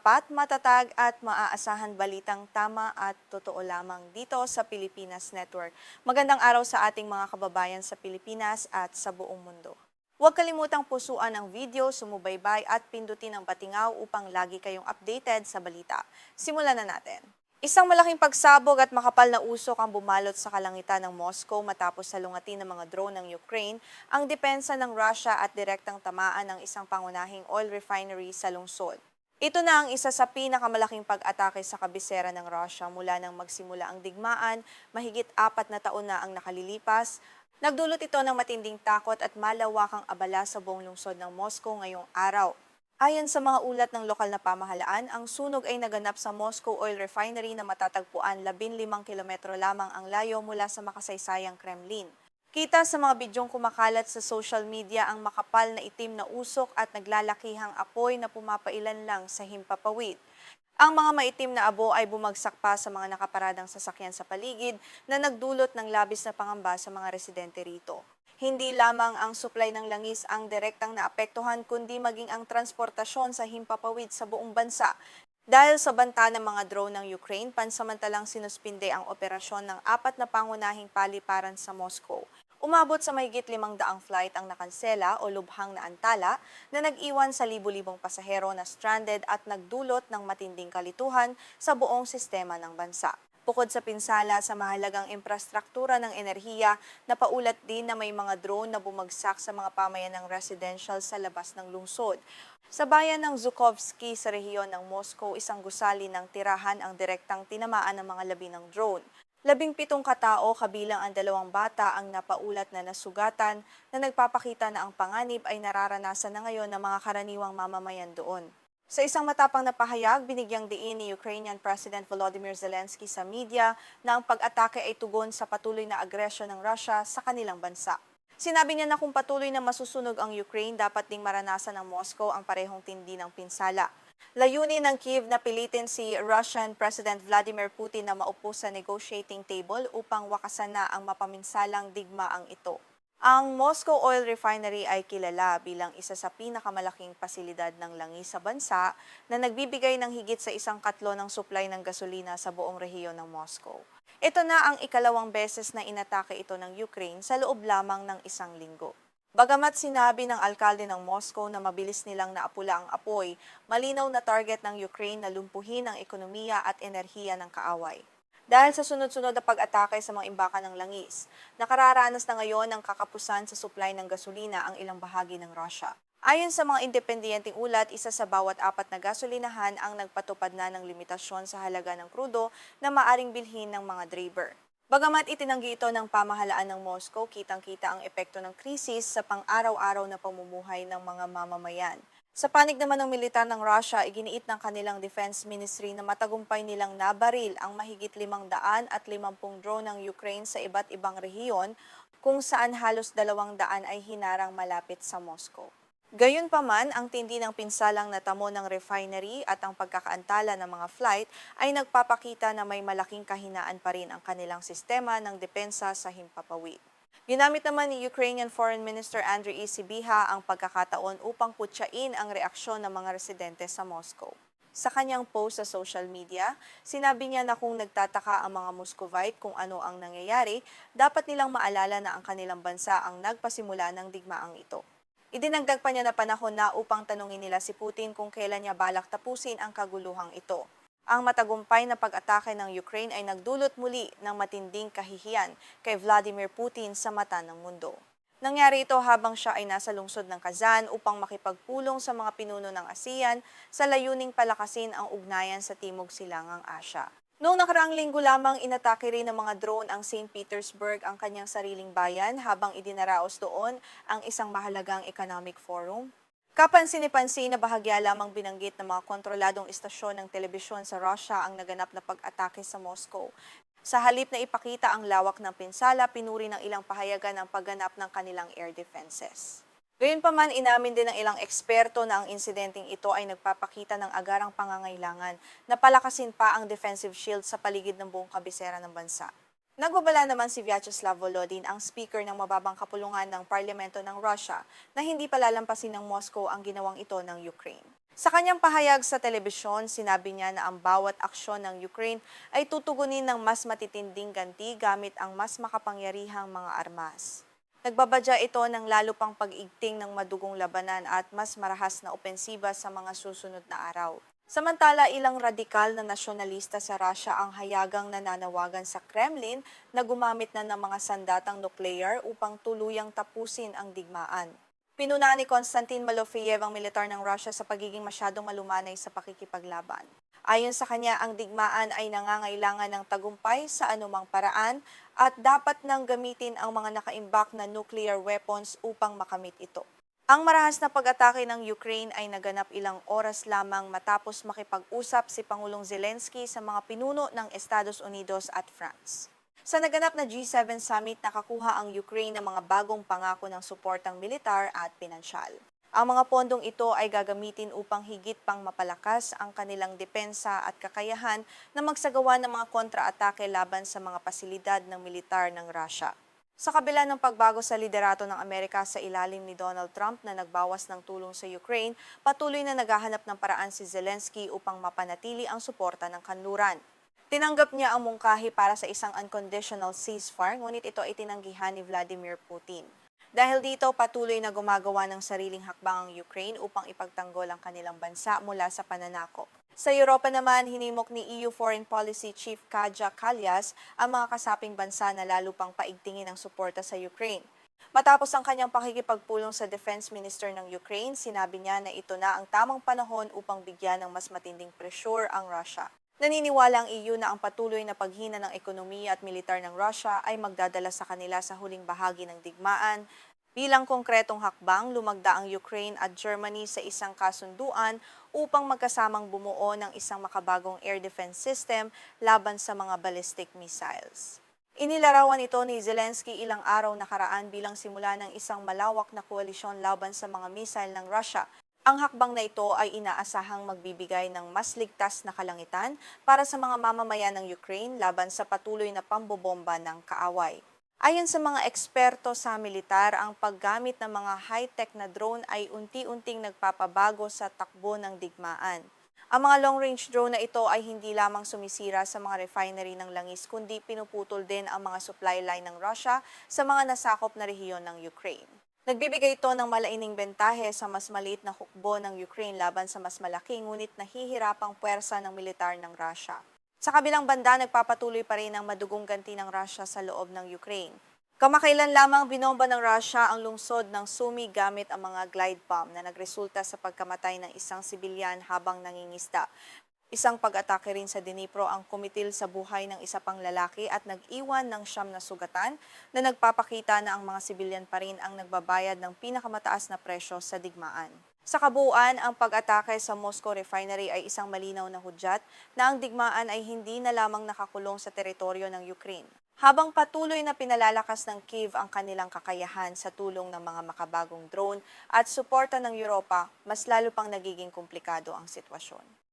tapat, matatag at maaasahan balitang tama at totoo lamang dito sa Pilipinas Network. Magandang araw sa ating mga kababayan sa Pilipinas at sa buong mundo. Huwag kalimutang pusuan ang video, sumubaybay at pindutin ang patingaw upang lagi kayong updated sa balita. Simulan na natin. Isang malaking pagsabog at makapal na usok ang bumalot sa kalangitan ng Moscow matapos salungatin ng mga drone ng Ukraine ang depensa ng Russia at direktang tamaan ng isang pangunahing oil refinery sa lungsod. Ito na ang isa sa pinakamalaking pag-atake sa kabisera ng Russia mula nang magsimula ang digmaan, mahigit 4 na taon na ang nakalilipas. Nagdulot ito ng matinding takot at malawakang abala sa buong lungsod ng Moscow ngayong araw. Ayon sa mga ulat ng lokal na pamahalaan, ang sunog ay naganap sa Moscow Oil Refinery na matatagpuan 15 kilometro lamang ang layo mula sa makasaysayang Kremlin. Kita sa mga bidyong kumakalat sa social media ang makapal na itim na usok at naglalakihang apoy na pumapailan lang sa himpapawid. Ang mga maitim na abo ay bumagsak pa sa mga nakaparadang sasakyan sa paligid na nagdulot ng labis na pangamba sa mga residente rito. Hindi lamang ang supply ng langis ang direktang naapektuhan kundi maging ang transportasyon sa himpapawid sa buong bansa. Dahil sa banta ng mga drone ng Ukraine, pansamantalang sinuspinde ang operasyon ng 4 na pangunahing paliparan sa Moscow. Umabot sa mahigit 500 flight ang nakansela o lubhang na antala na nag-iwan sa libu-libong pasahero na stranded at nagdulot ng matinding kalituhan sa buong sistema ng bansa. Bukod sa pinsala sa mahalagang infrastruktura ng enerhiya, napaulat din na may mga drone na bumagsak sa mga pamayanang residential sa labas ng lungsod. Sa bayan ng Zhukovsky sa rehiyon ng Moscow, isang gusali ng tirahan ang direktang tinamaan ng mga labi ng drone. 17 katao kabilang ang 2 bata ang napaulat na nasugatan na nagpapakita na ang panganib ay nararanasan na ngayon ng mga karaniwang mamamayan doon. Sa isang matapang na pahayag, binigyang diin ni Ukrainian President Volodymyr Zelensky sa media na ang pag-atake ay tugon sa patuloy na agresyon ng Russia sa kanilang bansa. Sinabi niya na kung patuloy na masusunog ang Ukraine, dapat ding maranasan ng Moscow ang parehong tindi ng pinsala. Layunin ng Kyiv na pilitin si Russian President Vladimir Putin na maupo sa negotiating table upang wakasan na ang mapaminsalang digmaang ito. Ang Moscow Oil Refinery ay kilala bilang isa sa pinakamalaking pasilidad ng langis sa bansa na nagbibigay ng higit sa 1/4 ng supply ng gasolina sa buong rehiyon ng Moscow. Ito na ang ikalawang beses na inatake ito ng Ukraine sa loob lamang ng 1 linggo. Bagamat sinabi ng alkalde ng Moscow na mabilis nilang naapula ang apoy, malinaw na target ng Ukraine na lumpuhin ang ekonomiya at enerhiya ng kaaway. Dahil sa sunod-sunod na pag-atake sa mga imbakan ng langis, nakararanas na ngayon ng kakapusan sa supply ng gasolina ang ilang bahagi ng Russia. Ayon sa mga independenteng ulat, isa sa bawat 4 na gasolinahan ang nagpatupad na ng limitasyon sa halaga ng krudo na maaring bilhin ng mga driver. Bagamat itinanggi ito ng pamahalaan ng Moscow, kitang-kita ang epekto ng krisis sa pang-araw-araw na pamumuhay ng mga mamamayan. Sa panig naman ng militar ng Russia, iginiit ng kanilang Defense Ministry na matagumpay nilang nabaril ang mahigit 550 drone ng Ukraine sa iba't ibang rehiyon kung saan halos 200 ay hinarang malapit sa Moscow. Gayunpaman, ang tindi ng pinsalang natamo ng refinery at ang pagkakaantala ng mga flight ay nagpapakita na may malaking kahinaan pa rin ang kanilang sistema ng depensa sa himpapawid. Ginamit naman ni Ukrainian Foreign Minister Andriy Sybiha ang pagkakataon upang putyain ang reaksyon ng mga residente sa Moscow. Sa kanyang post sa social media, sinabi niya na kung nagtataka ang mga Muscovite kung ano ang nangyayari, dapat nilang maalala na ang kanilang bansa ang nagpasimula ng digmaang ito. Idinagdag pa niya na panahon na upang tanungin nila si Putin kung kailan niya balak tapusin ang kaguluhang ito. Ang matagumpay na pag-atake ng Ukraine ay nagdulot muli ng matinding kahihiyan kay Vladimir Putin sa mata ng mundo. Nangyari ito habang siya ay nasa lungsod ng Kazan upang makipagpulong sa mga pinuno ng ASEAN sa layuning palakasin ang ugnayan sa Timog Silangang Asya. Noong nakaraang linggo lamang, inatake rin ng mga drone ang St. Petersburg ang kanyang sariling bayan habang idinaraos doon ang isang mahalagang economic forum. Kapansin-pansin na bahagya lamang binanggit ng mga kontroladong istasyon ng telebisyon sa Russia ang naganap na pag-atake sa Moscow. Sa halip na ipakita ang lawak ng pinsala, pinuri ng ilang pahayagan ang pagganap ng kanilang air defenses. Gayunpaman, inamin din ng ilang eksperto na ang insidenteng ito ay nagpapakita ng agarang pangangailangan na palakasin pa ang defensive shield sa paligid ng buong kabisera ng bansa. Nagbabala naman si Vyacheslav Volodin, ang speaker ng mababang kapulungan ng parlamento ng Russia, na hindi palalampasin ng Moscow ang ginawang ito ng Ukraine. Sa kanyang pahayag sa telebisyon, sinabi niya na ang bawat aksyon ng Ukraine ay tutugunin ng mas matitinding ganti gamit ang mas makapangyarihang mga armas. Nagbabadya ito ng lalo pang pag-igting ng madugong labanan at mas marahas na opensiba sa mga susunod na araw. Samantala, ilang radikal na nasyonalista sa Russia ang hayagang nananawagan sa Kremlin na gumamit na ng mga sandatang nuklear upang tuluyang tapusin ang digmaan. Pinunaan ni Konstantin Malofeyev ang militar ng Russia sa pagiging masyadong malumanay sa pakikipaglaban. Ayon sa kanya, ang digmaan ay nangangailangan ng tagumpay sa anumang paraan at dapat nang gamitin ang mga nakaimbak na nuclear weapons upang makamit ito. Ang marahas na pag-atake ng Ukraine ay naganap ilang oras lamang matapos makipag-usap si Pangulong Zelensky sa mga pinuno ng Estados Unidos at France. Sa naganap na G7 summit, nakakuha ang Ukraine ng mga bagong pangako ng suportang militar at pinansyal. Ang mga pondong ito ay gagamitin upang higit pang mapalakas ang kanilang depensa at kakayahan na magsagawa ng mga kontra-atake laban sa mga pasilidad ng militar ng Russia. Sa kabila ng pagbago sa liderato ng Amerika sa ilalim ni Donald Trump na nagbawas ng tulong sa Ukraine, patuloy na naghahanap ng paraan si Zelensky upang mapanatili ang suporta ng kanluran. Tinanggap niya ang mungkahi para sa isang unconditional ceasefire, ngunit ito ay tinanggihan ni Vladimir Putin. Dahil dito, patuloy na gumagawa ng sariling hakbang ang Ukraine upang ipagtanggol ang kanilang bansa mula sa pananakop. Sa Europa naman, hinimok ni EU Foreign Policy Chief Kaja Kallas ang mga kasaping bansa na lalo pang paigtingin ang suporta sa Ukraine. Matapos ang kanyang pakikipagpulong sa Defense Minister ng Ukraine, sinabi niya na ito na ang tamang panahon upang bigyan ng mas matinding pressure ang Russia. Naniniwala ang EU na ang patuloy na paghina ng ekonomiya at militar ng Russia ay magdadala sa kanila sa huling bahagi ng digmaan. Bilang konkretong hakbang, lumagda ang Ukraine at Germany sa isang kasunduan upang magkasamang bumuo ng isang makabagong air defense system laban sa mga ballistic missiles. Inilarawan ito ni Zelensky ilang araw nakaraan bilang simula ng isang malawak na koalisyon laban sa mga missile ng Russia. Ang hakbang na ito ay inaasahang magbibigay ng mas ligtas na kalangitan para sa mga mamamayan ng Ukraine laban sa patuloy na pambobomba ng kaaway. Ayon sa mga eksperto sa militar, ang paggamit ng mga high-tech na drone ay unti-unting nagpapabago sa takbo ng digmaan. Ang mga long-range drone na ito ay hindi lamang sumisira sa mga refinery ng langis, kundi pinuputol din ang mga supply line ng Russia sa mga nasakop na rehiyon ng Ukraine. Nagbibigay ito ng malaining bentahe sa mas maliit na hukbo ng Ukraine laban sa mas malaki ngunit nahihirapang puwersa ng militar ng Russia. Sa kabilang banda, nagpapatuloy pa rin ang madugong ganti ng Russia sa loob ng Ukraine. Kamakailan lamang binomba ng Russia ang lungsod ng Sumy gamit ang mga glide bomb na nagresulta sa pagkamatay ng isang sibilyan habang nangingisda. Isang pag-atake rin sa Dnipro ang kumitil sa buhay ng isa pang lalaki at nag-iwan ng 9 na sugatan na nagpapakita na ang mga sibilyan pa rin ang nagbabayad ng pinakamataas na presyo sa digmaan. Sa kabuuan, ang pag-atake sa Moscow refinery ay isang malinaw na hudyat na ang digmaan ay hindi na lamang nakakulong sa teritoryo ng Ukraine. Habang patuloy na pinalalakas ng Kyiv ang kanilang kakayahan sa tulong ng mga makabagong drone at suporta ng Europa, mas lalo pang nagiging komplikado ang sitwasyon.